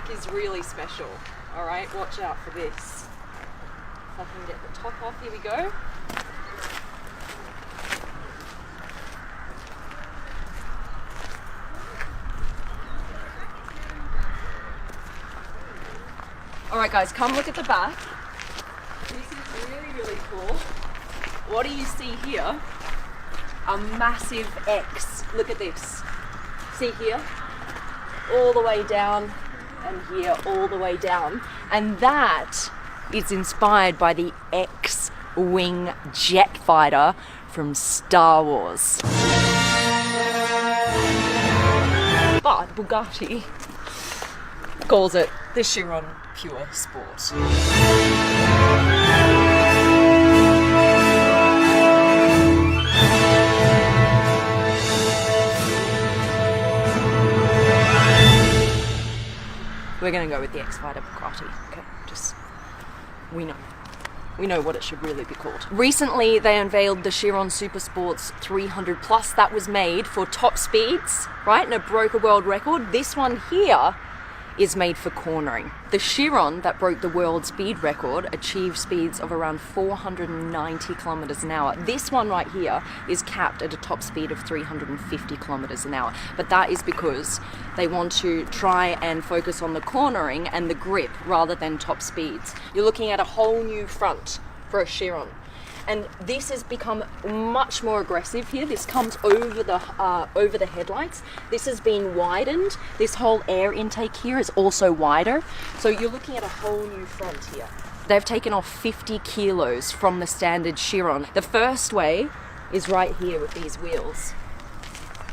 back is really special. All right, watch out for this. If I can get the top off, here we go. All right, guys, come look at the back. This is really, really cool. What do you see here? A massive X. Look at this. See here? All the way down, and here, all the way down. And that is inspired by the X-Wing jet fighter from Star Wars. But Bugatti calls it the Chiron Pur Sport. We're going to go with the X-Fighter Bugatti. Okay, just, we know what it should really be called. Recently, they unveiled the Chiron Super Sports 300 Plus. That was made for top speeds, right? And it broke a world record. This one here is made for cornering. The Chiron that broke the world speed record achieved speeds of around 490 kilometers an hour. This one right here is capped at a top speed of 350 kilometers an hour. But that is because they want to try and focus on the cornering and the grip rather than top speeds. You're looking at a whole new front for a Chiron. And this has become much more aggressive here. This comes over the headlights. This has been widened. This whole air intake here is also wider. So you're looking at a whole new front here. They've taken off 50 kilos from the standard Chiron. The first way is right here with these wheels.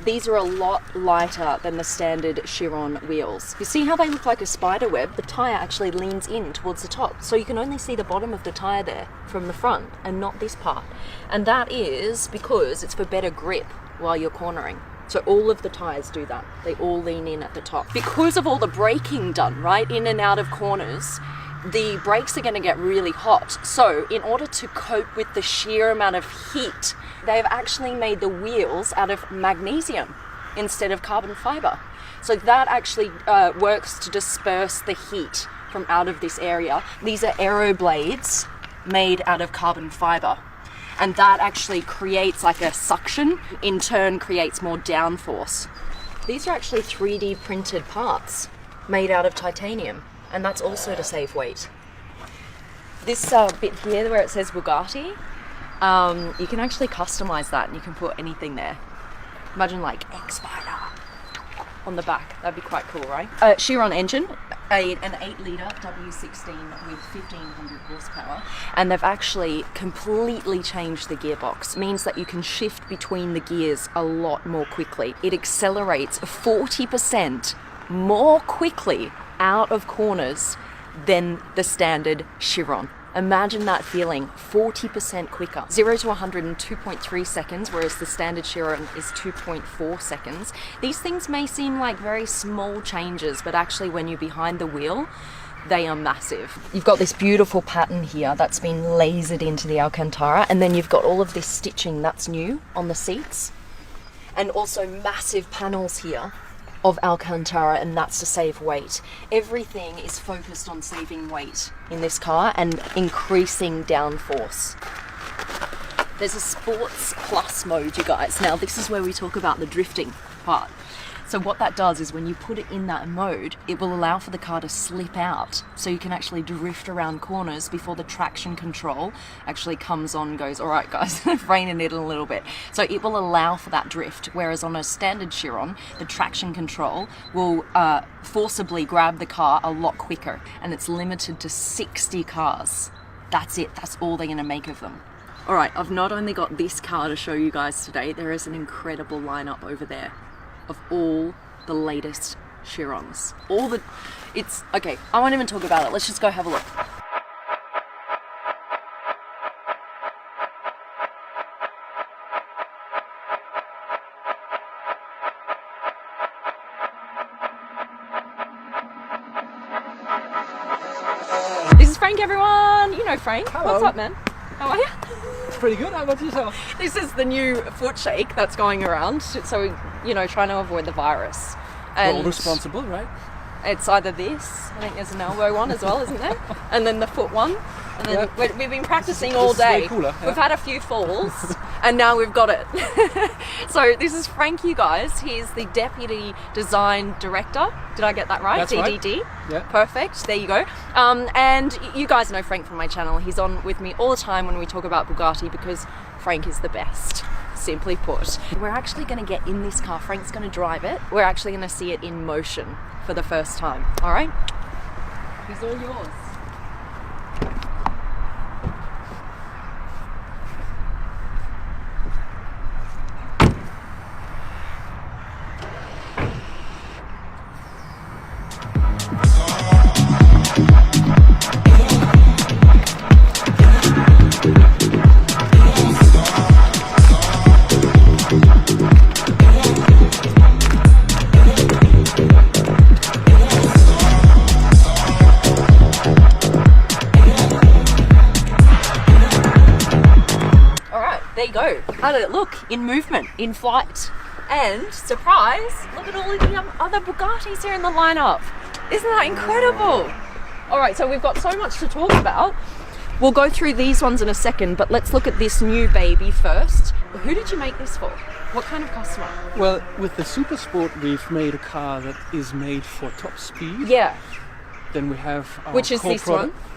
These are a lot lighter than the standard Chiron wheels. You see how they look like a spider web? The tyre actually leans in towards the top, so you can only see the bottom of the tyre there from the front and not this part. And that is because it's for better grip while you're cornering. So all of the tyres do that. They all lean in at the top. Because of all the braking done, right, in and out of corners, the brakes are going to get really hot. So in order to cope with the sheer amount of heat, they've actually made the wheels out of magnesium instead of carbon fiber. So that actually works to disperse the heat from out of this area. These are aero blades made out of carbon fiber. And that actually creates like a suction, in turn creates more downforce. These are actually 3D printed parts made out of titanium. And that's also to save weight. This bit here where it says Bugatti, you can actually customize that and you can put anything there. Imagine like X-Fighter on the back. That'd be quite cool, right? Chiron engine, an 8-litre W16 with 1500 horsepower. And they've actually completely changed the gearbox. It means that you can shift between the gears a lot more quickly. It accelerates 40% more quickly out of corners than the standard Chiron. Imagine that feeling, 40% quicker. 0 to 100 in 2.3 seconds, whereas the standard Chiron is 2.4 seconds. These things may seem like very small changes, but actually when you're behind the wheel, they are massive. You've got this beautiful pattern here that's been lasered into the Alcantara, and then you've got all of this stitching that's new on the seats, and also massive panels here of Alcantara, and that's to save weight. Everything is focused on saving weight in this car and increasing downforce. There's a Sports Plus mode, you guys. Now this is where we talk about the drifting part. So what that does is when you put it in that mode, it will allow for the car to slip out so you can actually drift around corners before the traction control actually comes on and goes, all right guys, reining it in a little bit. So it will allow for that drift, whereas on a standard Chiron, the traction control will forcibly grab the car a lot quicker, and it's limited to 60 cars. That's it, that's all they're gonna make of them. All right, I've not only got this car to show you guys today, there is an incredible lineup over there of all the latest Chirons. Okay, I won't even talk about it. Let's just go have a look. This is Frank, everyone. You know Frank. Hello. What's up, man? How are you? Pretty good. How about yourself? This is the new foot shake that's going around, so, you know, trying to avoid the virus. And Well, responsible, right? It's either this, I think there's an elbow one as well, isn't there? And then the foot one. And then we've been practicing all day. Way cooler, yeah. We've had a few falls and now we've got it. So this is Frank, you guys. He's the Deputy Design Director. Did I get that right? That's DDD. right. Yeah. Perfect. There you go. And you guys know Frank from my channel. He's on with me all the time when we talk about Bugatti because Frank is the best. Simply put. We're actually going to get in this car. Frank's going to drive it. We're actually going to see it in motion for the first time. All right? He's all yours. There you go. How did it look in movement, in flight? And surprise, look at all of the other Bugattis here in the lineup. Isn't that incredible? All right, so we've got so much to talk about. We'll go through these ones in a second, but let's look at this new baby first. Who did you make this for? What kind of customer? Well, with the Super Sport, we've made a car that is made for top speed. Yeah. Then we have our Which is core this product. one?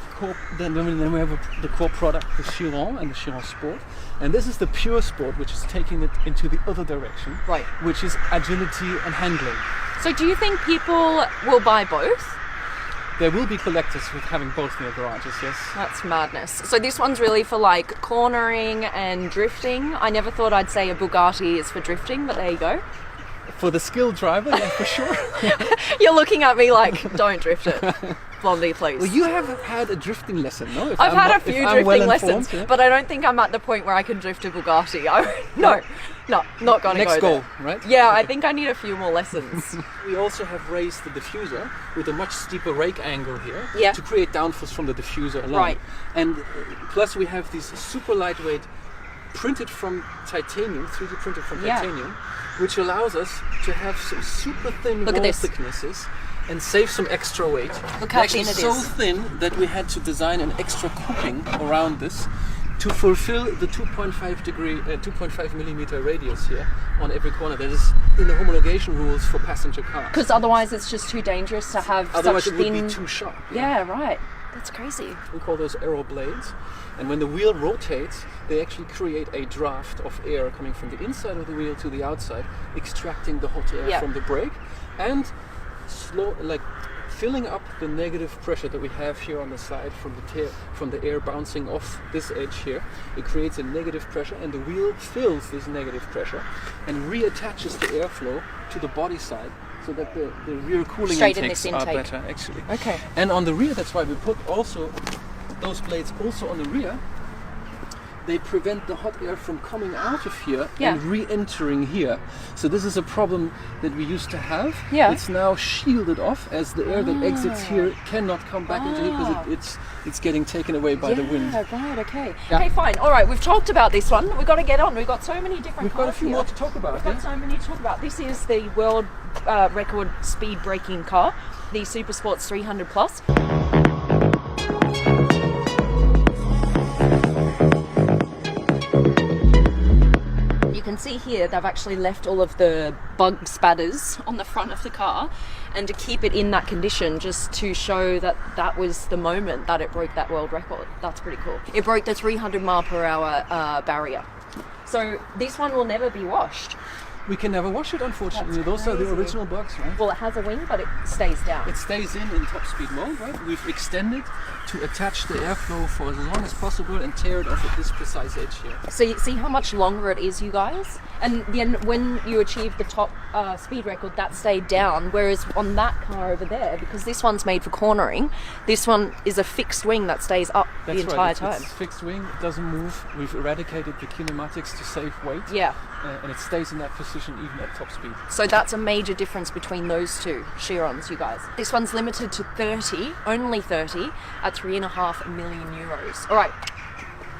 Then we have the core product, the Chiron and the Chiron Sport. And this is the Pure Sport, which is taking it into the other direction. Right. Which is agility and handling. So do you think people will buy both? There will be collectors with having both in their garages, yes. That's madness. So this one's really for like cornering and drifting. I never thought I'd say a Bugatti is for drifting, but there you go. For the skilled driver, yeah, for sure. You're looking at me like, don't drift it. Blondie, please. Well, you have had a drifting lesson, no? I've had a few drifting lessons, but I don't think I'm at the point where I can drift a Bugatti. No, not gonna Next go goal, there. right? Yeah, I think I need a few more lessons. We also have raised the diffuser with a much steeper rake angle here Yeah. to create downforce from the diffuser alone. Right. And plus we have these super lightweight printed from titanium, 3D printed from Yeah. titanium, which allows us to have some super thin Look at wall this. thicknesses and save some extra weight. Look how Actually thin it so is. thin that we had to design an extra coupling around this to fulfill the 2.5 millimeter radius here on every corner. That is in the homologation rules for passenger cars. Because otherwise it's just too dangerous to have Otherwise such it would thin... be too sharp. Yeah, right. That's crazy. We call those aero blades. And when the wheel rotates, they actually create a draft of air coming from the inside of the wheel to the outside, extracting the hot air Yeah. from the brake and filling up the negative pressure that we have here on the side from the air bouncing off this edge here. It creates a negative pressure and the wheel fills this negative pressure and reattaches the airflow to the body side so that the rear cooling Straight in intakes this are intake. better actually. Okay. And on the rear, that's why we put also those blades also on the rear. They prevent the hot air from coming out of here Yeah. and re-entering here. So this is a problem that we used to have. Yeah. It's now shielded off as the air that exits here cannot come back into here because it's getting taken away by the wind. Yeah, right, okay. Yeah. Okay, fine. All right, we've talked about this one. We've got to get on. We've got so many different We've got a cars few here. more to talk about. We've got so many to talk about. This is the world record speed braking car, the Supersports 300 Plus. You can see here they've actually left all of the bug spatters on the front of the car, and to keep it in that condition just to show that that was the moment that it broke that world record. That's pretty cool. It broke the 300 mile per hour barrier. So this one will never be washed. We can never wash it, unfortunately. That's Those are the crazy. original bugs, right? Well, it has a wing, but it stays down. It stays in top speed mode, right? We've extended to attach the airflow for as long as possible and tear it off at this precise edge here. So you see how much longer it is, you guys? And then when you achieve the top speed record, that stayed down. Whereas on that car over there, because this one's made for cornering, this one is a fixed wing that stays up That's the entire right. time. It's fixed wing, it doesn't move. We've eradicated the kinematics to save weight. Yeah. And it stays in that position even at top speed. So that's a major difference between those two Chirons, you guys. This one's limited to 30, only 30, at 3.5 million euros. All right,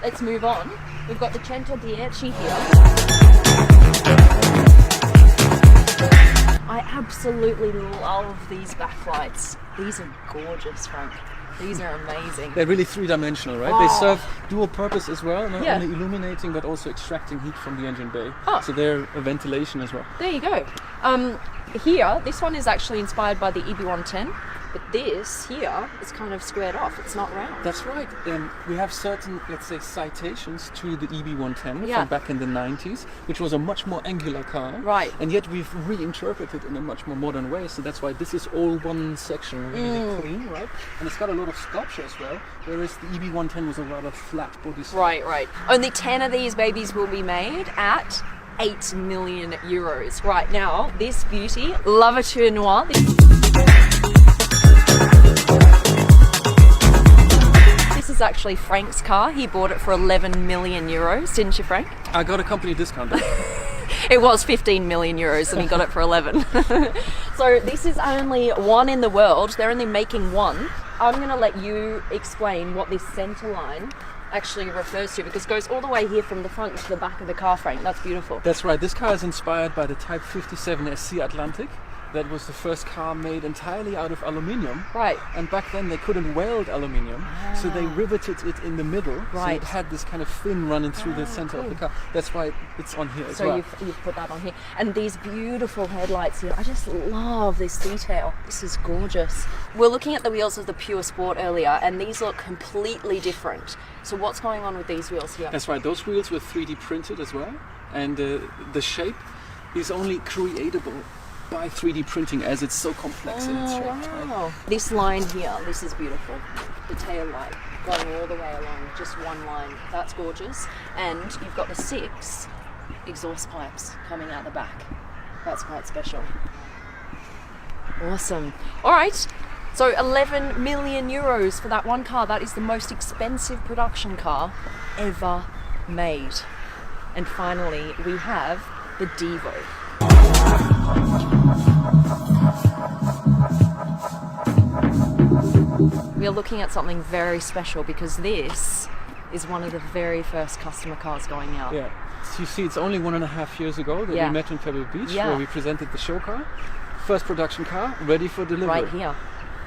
let's move on. We've got the 110 here. I absolutely love these backlights. These are gorgeous, Frank. These are amazing. They're really three-dimensional, right? Oh. They serve dual purpose as well, not Yeah. only illuminating but also extracting heat from the engine bay. Oh. So they're a ventilation as well. There you go. Here, this one is actually inspired by the EB110, but this here is kind of squared off. It's not round. That's right. We have certain, let's say, citations to the EB110 Yeah. from back in the 90s, which was a much more angular car. Right. And yet we've reinterpreted it in a much more modern way. So that's why this is all one section, really clean, right? And it's got a lot of sculpture as well, whereas the EB110 was a rather flat body style. Right. Only 10 of these babies will be made at 8 million euros. Right now, this beauty, Lavature Noir. This is actually Frank's car. He bought it for 11 million euros, didn't you, Frank? I got a company discount. It was 15 million euros and he got it for 11. So this is only one in the world. They're only making one. I'm going to let you explain what this center line actually refers to, because it goes all the way here from the front to the back of the car, Frank. That's beautiful. That's right. This car is inspired by the Type 57 SC Atlantic. That was the first car made entirely out of aluminium. Right. And back then they couldn't weld aluminium, so they riveted it in the middle. Right. So it had this kind of fin running through the center of the car. That's why it's on here as well. So you've put that on here. And these beautiful headlights here. I just love this detail. This is gorgeous. We're looking at the wheels of the Pure Sport earlier, and these look completely different. So what's going on with these wheels here? That's right. Those wheels were 3D printed as well, and the shape is only creatable by 3D printing, as it's so complex in its shape. Right? Wow. This line here, this is beautiful. The tail light going all the way along, just one line. That's gorgeous. And you've got the 6 exhaust pipes coming out the back. That's quite special. Awesome. All right. So 11 million euros for that one car. That is the most expensive production car ever made. And finally, we have the Devo. We are looking at something very special because this is one of the very first customer cars going out. Yeah. So you see, it's only 1.5 years ago that Yeah. we met in Pebble Beach, Yeah. where we presented the show car. First production car, ready for delivery. Right here.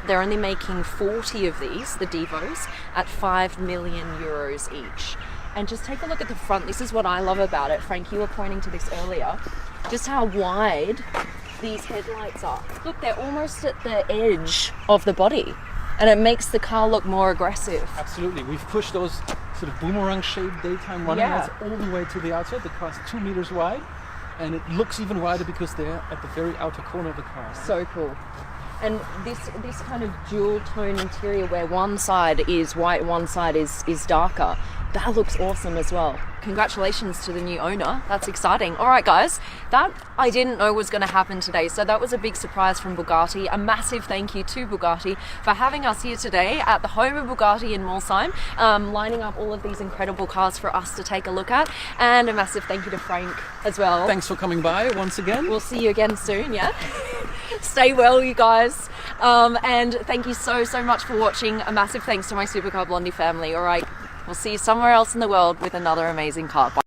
They're only making 40 of these, the Devos, at 5 million euros each. And just take a look at the front. This is what I love about it. Frank, you were pointing to this earlier. Just how wide these headlights are. Look, they're almost at the edge of the body. And it makes the car look more aggressive. Absolutely. We've pushed those sort of boomerang-shaped daytime running lights all the way to the outside. The car's 2 meters wide, and it looks even wider because they're at the very outer corner of the car. So cool. And this kind of dual tone interior where one side is white, one side is darker, that looks awesome as well. Congratulations to the new owner. That's exciting. All right, guys, that I didn't know was going to happen today. So that was a big surprise from Bugatti. A massive thank you to Bugatti for having us here today at the home of Bugatti in Molsheim, lining up all of these incredible cars for us to take a look at. And a massive thank you to Frank as well. Thanks for coming by once again. We'll see you again soon, yeah? Stay well, you guys. And thank you so much for watching. A massive thanks to my SuperCar Blondie family. All right, we'll see you somewhere else in the world with another amazing car. Bye.